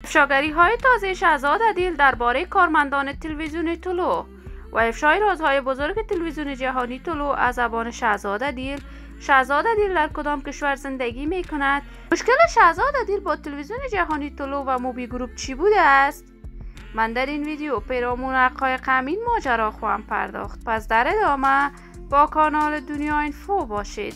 افشاگری های تازه شهزاد عدیل درباره کارمندان تلویزیون طلوع و افشای رازهای بزرگ تلویزیون جهانی طلوع از زبان شهزاد عدیل. شهزاد عدیل در کدام کشور زندگی می کند؟ مشکل شهزاد عدیل با تلویزیون جهانی طلوع و موبی گروپ چی بوده است؟ من در این ویدیو پیرامون حقایق همین ماجرا خواهم پرداخت، پس در ادامه با کانال دنیا اینفو باشید.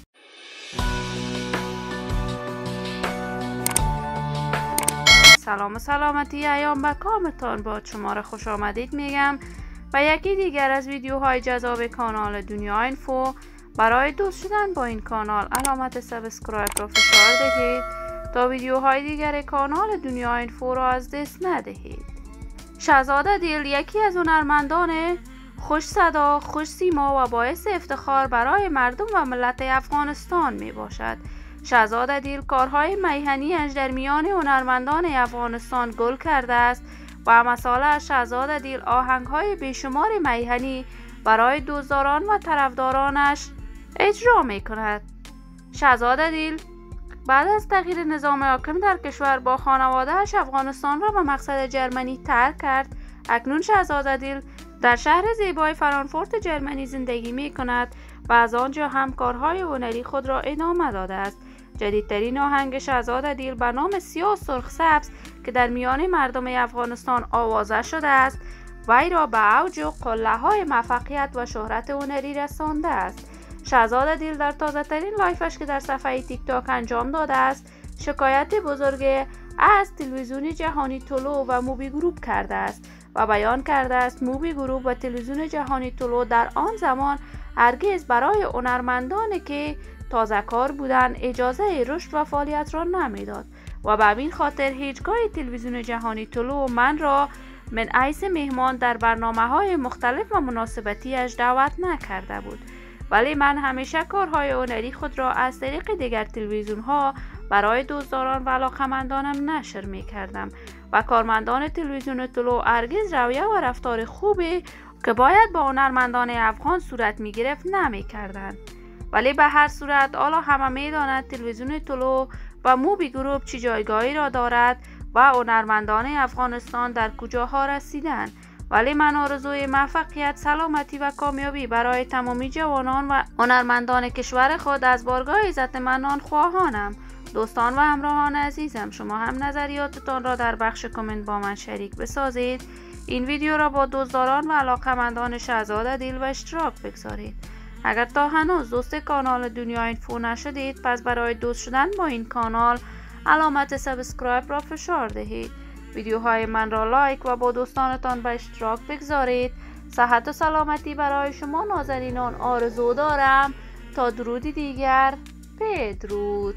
سلام و سلامتی ایام به کامتان با شما را خوش آمدید میگم و یکی دیگر از ویدیوهای جذاب کانال دنیا اینفو. برای دوست شدن با این کانال علامت سابسکرایب را فشار دهید تا ویدیوهای دیگر کانال دنیا اینفو را از دست ندهید. شهزاد عدیل یکی از هنرمندان خوش صدا، خوش سیما و باعث افتخار برای مردم و ملت افغانستان می باشد. شهزاد عدیل کارهای میهنی‌اش در میان هنرمندان افغانستان گل کرده است و مثال شهزاد عدیل آهنگ‌های بیشمار میهنی برای دوستداران و طرفدارانش اجرا می کند. شهزاد عدیل بعد از تغییر نظام حاکم در کشور با خانواده‌اش افغانستان را به مقصد جرمنی ترک کرد. اکنون شهزاد عدیل در شهر زیبای فرانکفورت جرمنی زندگی می کند و از آنجا هم کارهای هنری خود را ادامه داده است. جدیدترین آهنگ شهزاد عدیل به نام سیاه سرخ سبز که در میان مردم افغانستان آوازه شده است وی را به اوج و قله‌های موفقیت و شهرت هنری رسانده است. شهزاد عدیل در تازه ترین لایفش که در صفحه تیک تاک انجام داده است شکایت بزرگ از تلویزیون جهانی طلوع و موبی گروپ کرده است و بیان کرده است موبی گروپ و تلویزیون جهانی طلوع در آن زمان هرگز برای هنرمندانی که تازه کار بودند اجازه رشد و فعالیت را نمیداد و به همین خاطر هیچگاه تلویزیون جهانی طلوع من را من حیث مهمان در برنامه‌های مختلف و مناسبتیش دعوت نکرده بود، ولی من همیشه کارهای هنری خود را از طریق دیگر تلویزیون‌ها برای دوستداران و علاقه‌مندانم نشر می‌کردم و کارمندان تلویزیون طلوع هرگز رویه و رفتار خوبی که باید با هنرمندان افغان صورت می‌گرفت نمی‌کردند. ولی به هر صورت حالا همه می‌دانند تلویزیون طلوع و موبی گروپ چه جایگاهی را دارد و هنرمندان افغانستان در کجاها رسیدند. ولی من آرزوی موفقیت، سلامتی و کامیابی برای تمامی جوانان و هنرمندان کشور خود از بارگاه عزت منان خواهانم. دوستان و همراهان عزیزم، شما هم نظریاتتان را در بخش کامنت با من شریک بسازید. این ویدیو را با دوستداران و علاقه‌مندان شهزاد عدیل و اشتراک بگذارید. اگر تا هنوز دوست کانال دنیا اینفو نشدید، پس برای دوست شدن با این کانال علامت سابسکرایب را فشار دهید. ویدیوهای من را لایک و با دوستانتان به اشتراک بگذارید. صحت و سلامتی برای شما نازنینان آرزو دارم. تا درودی دیگر، بدرود.